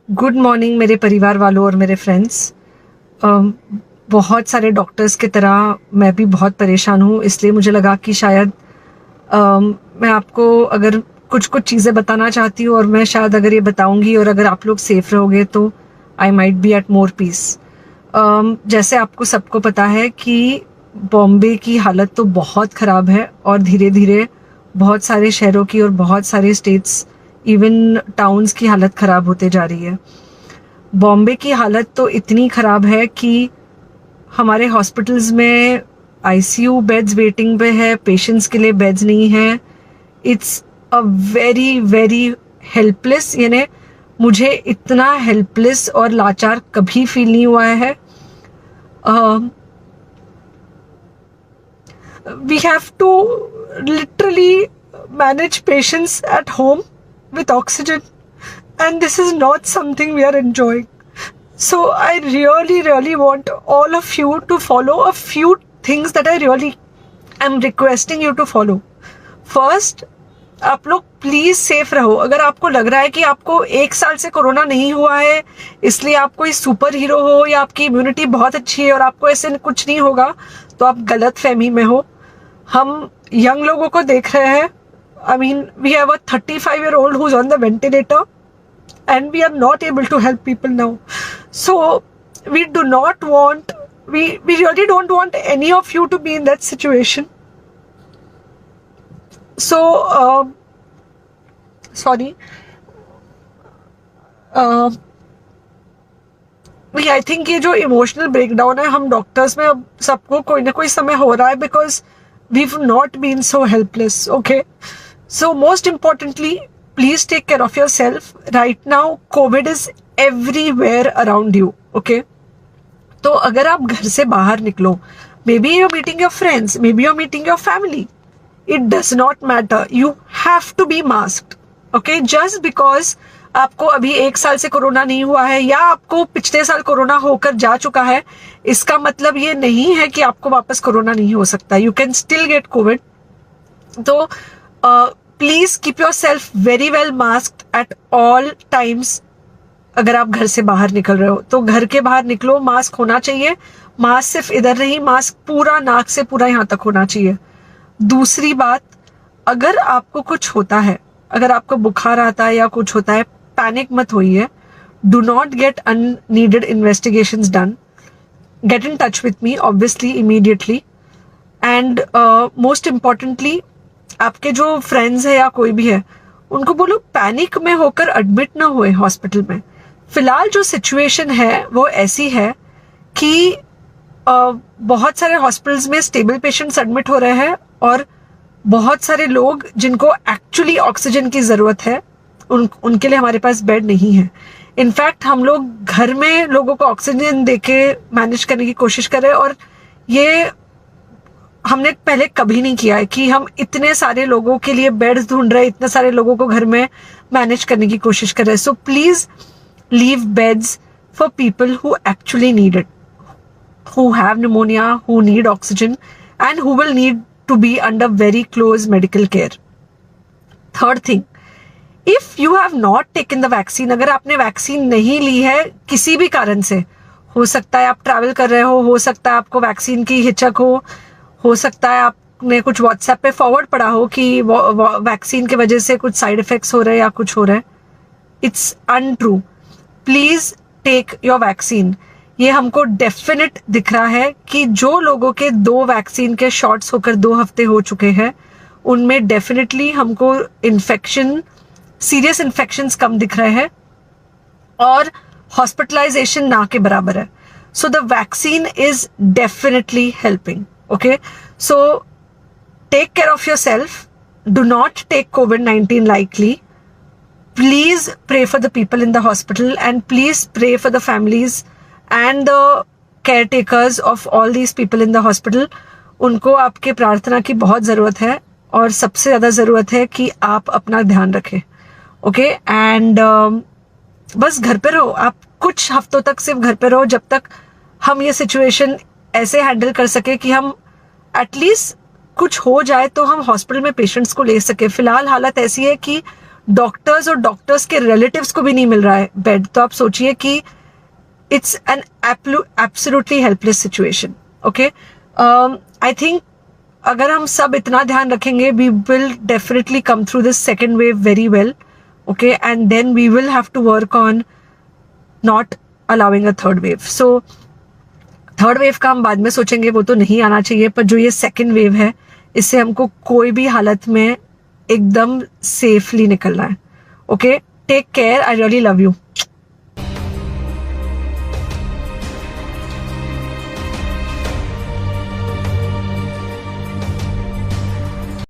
Good morning मेरे परिवार वालों और मेरे फ्रेंड्स। बहुत सारे डॉक्टर्स की तरह मैं भी बहुत परेशान हूँ, इसलिए मुझे लगा कि शायद मैं आपको अगर कुछ कुछ चीज़ें बताना चाहती हूँ और मैं शायद अगर ये बताऊँगी और अगर आप लोग सेफ रहोगे तो I might be at more peace. जैसे आपको सबको पता है कि बॉम्बे की हालत तो बहुत ख़राब है और धीरे धीरे बहुत सारे शहरों की और बहुत सारे स्टेट्स इवन टाउन्स की हालत ख़राब होते जा रही है। बॉम्बे की हालत तो इतनी ख़राब है कि हमारे हॉस्पिटल्स में आईसीयू बेड्स वेटिंग पे है, पेशेंट्स के लिए बेड्स नहीं है। It's a very very helpless, यानी मुझे इतना हेल्पलेस और लाचार कभी फील नहीं हुआ है। We have to literally manage patients at home with oxygen, and this is not something we are enjoying. So I really want all of you to follow a few things that I really am requesting you to follow. First, आप लोग please safe रहो। अगर आपको लग रहा है कि आपको 1 साल से कोरोना नहीं हुआ है इसलिए आप कोई सुपर हीरो हो या आपकी इम्यूनिटी बहुत अच्छी है और आपको ऐसे कुछ नहीं होगा, तो आप गलत फहमी में हो। हम यंग लोगों को देख रहे हैं। I mean we have a 35-year-old who's on the ventilator and we are not able to help people now. So we do not want, we really don't want any of you to be in that situation. So sorry, I think ये जो emotional breakdown है हम doctors में अब सबको कोई ना कोई समय हो रहा है because we've not been so helpless. Okay, so most importantly, please take care of yourself. Right now COVID is everywhere around you. Okay, तो अगर आप घर से बाहर निकलो, maybe you're meeting your friends, maybe you're meeting your family, it does not matter, you have to be masked. Okay, just because आपको अभी 1 साल से कोरोना नहीं हुआ है या आपको पिछले साल कोरोना होकर जा चुका है, इसका मतलब ये नहीं है कि आपको वापस कोरोना नहीं हो सकता। You can still get covid. तो please keep yourself very well masked at all times. अगर आप घर से बाहर निकल रहे हो तो घर के बाहर निकलो, मास्क होना चाहिए। मास्क सिर्फ इधर नहीं, मास्क पूरा नाक से पूरा यहाँ तक होना चाहिए। दूसरी बात, अगर आपको कुछ होता है, अगर आपको बुखार आता है या कुछ होता है, पैनिक मत होइए। Do not get unneeded investigations done. Get in touch with me obviously immediately. And most importantly, आपके जो फ्रेंड्स है या कोई भी है उनको बोलो पैनिक में होकर एडमिट ना हुए हॉस्पिटल में। फिलहाल जो सिचुएशन है वो ऐसी है कि बहुत सारे हॉस्पिटल्स में स्टेबल पेशेंट्स एडमिट हो रहे हैं और बहुत सारे लोग जिनको एक्चुअली ऑक्सीजन की जरूरत है उनके लिए हमारे पास बेड नहीं है। इनफैक्ट हम लोग घर में लोगों को ऑक्सीजन देके मैनेज करने की कोशिश कर रहे हैं और ये हमने पहले कभी नहीं किया है कि हम इतने सारे लोगों के लिए बेड्स ढूंढ रहे हैं, इतने सारे लोगों को घर में मैनेज करने की कोशिश कर रहे हैं। So please leave beds for people who actually need it, who have pneumonia, who need oxygen, and who will need to be under very close medical care. Third thing, if you have not taken the vaccine, अगर आपने vaccine नहीं ली है किसी भी कारण से, हो सकता है आप ट्रैवल कर रहे हो सकता है आपको वैक्सीन की हिचक हो सकता है आपने कुछ व्हाट्सएप पे फॉरवर्ड पढ़ा हो कि वैक्सीन की वजह से कुछ साइड इफेक्ट्स हो रहे हैं या कुछ हो रहा है। It's untrue. Please take your vaccine. ये हमको डेफिनेट दिख रहा है कि जो लोगों के 2 वैक्सीन के शॉट्स होकर 2 हफ्ते हो चुके हैं उनमें डेफिनेटली हमको इन्फेक्शन, सीरियस इन्फेक्शंस कम दिख रहे हैं और हॉस्पिटलाइजेशन ना के बराबर है। So the vaccine is definitely helping. Okay, so take care of your self. Do not take COVID-19 lightly. Please pray for the people in the hospital and please pray for the families and the caretakers of all these people in the hospital. उनको आपके प्रार्थना की बहुत ज़रूरत है और सबसे ज़्यादा ज़रूरत है कि आप अपना ध्यान रखें। ओके, एंड बस घर पे रहो। आप कुछ हफ्तों तक सिर्फ घर पे रहो जब तक हम ये सिचुएशन ऐसे हैंडल कर सके कि हम एटलीस्ट कुछ हो जाए तो हम हॉस्पिटल में पेशेंट्स को ले सके। फिलहाल हालत ऐसी है कि डॉक्टर्स और डॉक्टर्स के रिलेटिव्स को भी नहीं मिल रहा है बेड, तो आप सोचिए कि it's an absolutely helpless situation. Okay, I think अगर हम सब इतना ध्यान रखेंगे, we will definitely come through this second wave very well. Okay, and then we will have to work on not allowing a third wave. So third wave का हम बाद में सोचेंगे, वो तो नहीं आना चाहिए, पर जो ये सेकेंड वेव है, इससे हमको कोई भी हालत में एकदम सेफली निकलना है. Okay, take care, I really love you.